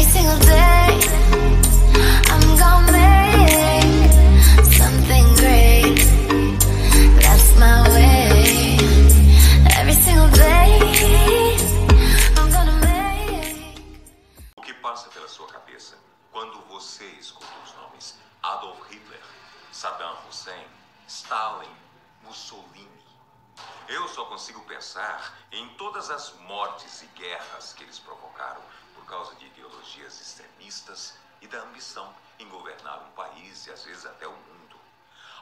single day I'm gonna make something great. That's my way. Every single day I'm gonna make. O que passa pela sua cabeça quando você escuta os nomes Adolf Hitler, Saddam Hussein, Stalin, Mussolini? Eu só consigo pensar em todas as mortes e guerras que eles provocaram por causa de ideologias extremistas e da ambição em governar um país e às vezes até o mundo.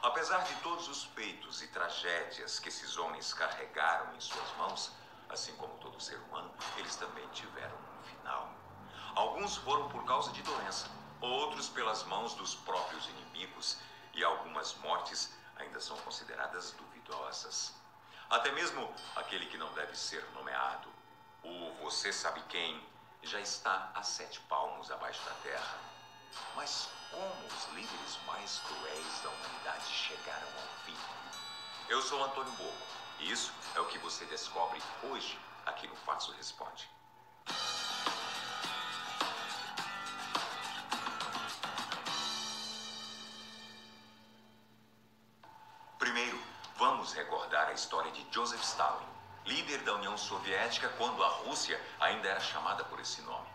Apesar de todos os feitos e tragédias que esses homens carregaram em suas mãos, assim como todo ser humano, eles também tiveram um final. Alguns foram por causa de doença, outros pelas mãos dos próprios inimigos, e algumas mortes ainda são consideradas duvidosas. Até mesmo aquele que não deve ser nomeado, o você sabe quem, já está a 7 palmos abaixo da terra. Mas como os líderes mais cruéis da humanidade chegaram ao fim? Eu sou Antônio Boco, e isso é o que você descobre hoje aqui no Fatso Responde. Primeiro, vamos recordar a história de Joseph Stalin, líder da União Soviética quando a Rússia ainda era chamada por esse nome.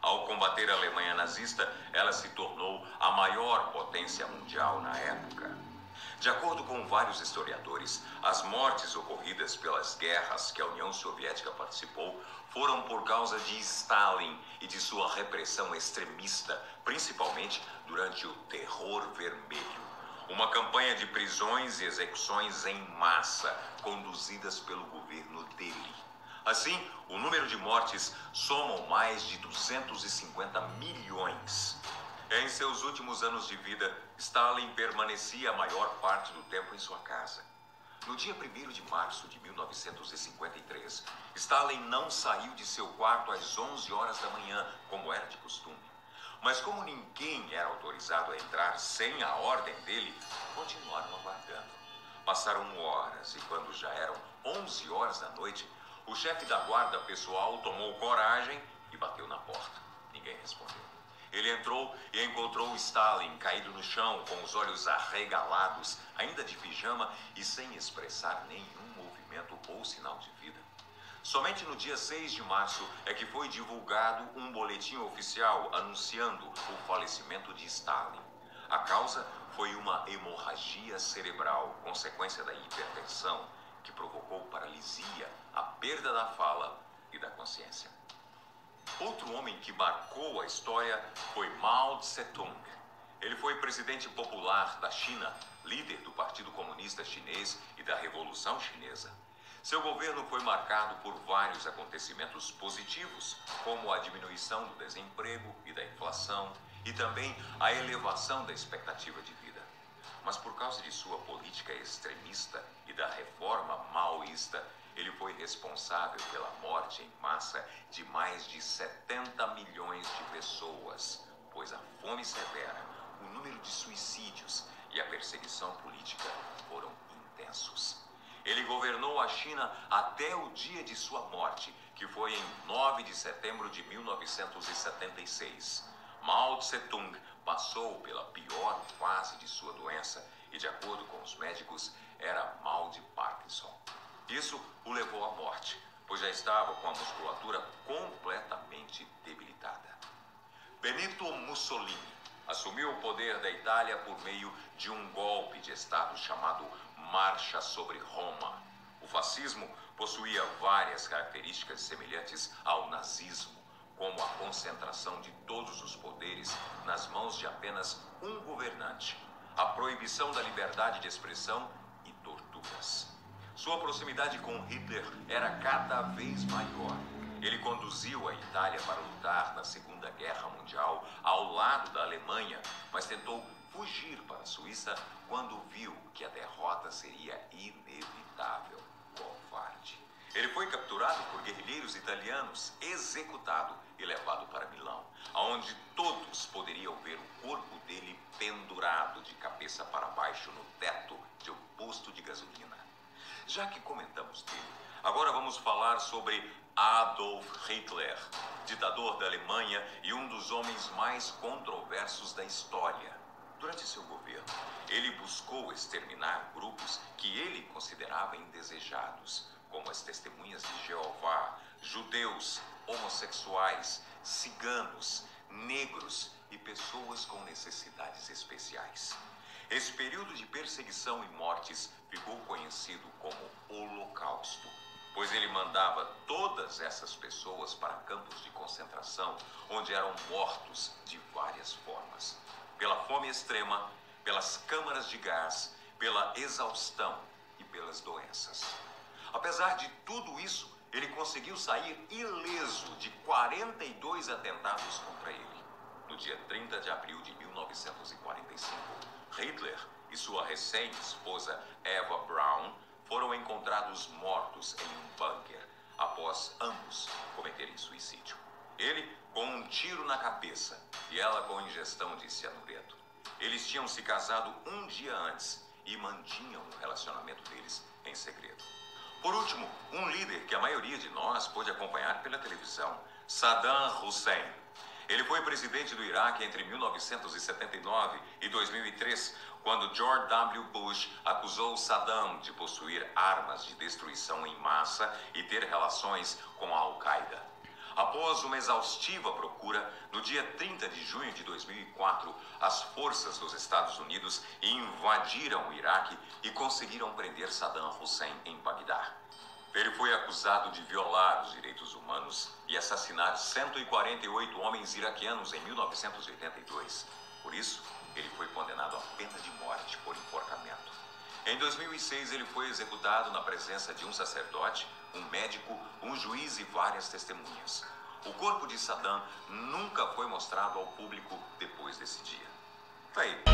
Ao combater a Alemanha nazista, ela se tornou a maior potência mundial na época. De acordo com vários historiadores, as mortes ocorridas pelas guerras que a União Soviética participou foram por causa de Stalin e de sua repressão extremista, principalmente durante o Terror Vermelho. Uma campanha de prisões e execuções em massa, conduzidas pelo governo dele. Assim, o número de mortes soma mais de 250 milhões. Em seus últimos anos de vida, Stalin permanecia a maior parte do tempo em sua casa. No dia 1º de março de 1953, Stalin não saiu de seu quarto às 11 horas da manhã, como era de costume. Mas como ninguém era autorizado a entrar sem a ordem dele, continuaram aguardando. Passaram horas e quando já eram 11 horas da noite, o chefe da guarda pessoal tomou coragem e bateu na porta. Ninguém respondeu. Ele entrou e encontrou Stalin caído no chão, com os olhos arregalados, ainda de pijama e sem expressar nenhum movimento ou sinal de vida. Somente no dia 6 de março é que foi divulgado um boletim oficial anunciando o falecimento de Stalin. A causa foi uma hemorragia cerebral, consequência da hipertensão, que provocou paralisia, a perda da fala e da consciência. Outro homem que marcou a história foi Mao Tse-tung. Ele foi presidente popular da China, líder do Partido Comunista Chinês e da Revolução Chinesa. Seu governo foi marcado por vários acontecimentos positivos, como a diminuição do desemprego e da inflação, e também a elevação da expectativa de vida. Mas por causa de sua política extremista e da reforma maoísta, ele foi responsável pela morte em massa de mais de 70 milhões de pessoas, pois a fome severa, o número de suicídios e a perseguição política foram intensos. Ele governou a China até o dia de sua morte, que foi em 9 de setembro de 1976. Mao Tse-tung passou pela pior fase de sua doença e, de acordo com os médicos, era mal de Parkinson. Isso o levou à morte, pois já estava com a musculatura completamente debilitada. Benito Mussolini assumiu o poder da Itália por meio de um golpe de Estado chamado Marcha sobre Roma. O fascismo possuía várias características semelhantes ao nazismo, como a concentração de todos os poderes nas mãos de apenas um governante, a proibição da liberdade de expressão e torturas. Sua proximidade com Hitler era cada vez maior. Ele conduziu a Itália para lutar na Segunda Guerra Mundial ao lado da Alemanha, mas tentou fugir para a Suíça quando viu que a derrota seria inevitável. Covarde. Ele foi capturado por guerrilheiros italianos, executado e levado para Milão, onde todos poderiam ver o corpo dele pendurado de cabeça para baixo no teto de um posto de gasolina. Já que comentamos dele, Agora vamos falar sobre Adolf Hitler, ditador da Alemanha e um dos homens mais controversos da história. Durante seu governo, ele buscou exterminar grupos que ele considerava indesejados, como as testemunhas de Jeová, judeus, homossexuais, ciganos, negros e pessoas com necessidades especiais. Esse período de perseguição e mortes ficou conhecido como Holocausto, pois ele mandava todas essas pessoas para campos de concentração, onde eram mortos de várias formas. Pela fome extrema, pelas câmaras de gás, pela exaustão e pelas doenças. Apesar de tudo isso, ele conseguiu sair ileso de 42 atentados contra ele. No dia 30 de abril de 1945, Hitler e sua recém-esposa Eva Braun foram encontrados mortos em um bunker, após ambos cometerem suicídio. Ele com um tiro na cabeça e ela com ingestão de cianureto. Eles tinham se casado um dia antes e mantinham o relacionamento deles em segredo. Por último, um líder que a maioria de nós pôde acompanhar pela televisão, Saddam Hussein. Ele foi presidente do Iraque entre 1979 e 2003, quando George W. Bush acusou Saddam de possuir armas de destruição em massa e ter relações com a Al-Qaeda. Após uma exaustiva procura, no dia 30 de junho de 2004, as forças dos Estados Unidos invadiram o Iraque e conseguiram prender Saddam Hussein em Bagdá. Ele foi acusado de violar os direitos humanos e assassinar 148 homens iraquianos em 1982. Por isso, ele foi condenado à pena de morte por enforcamento. Em 2006, ele foi executado na presença de um sacerdote, um médico, um juiz e várias testemunhas. O corpo de Saddam nunca foi mostrado ao público depois desse dia. Tá aí.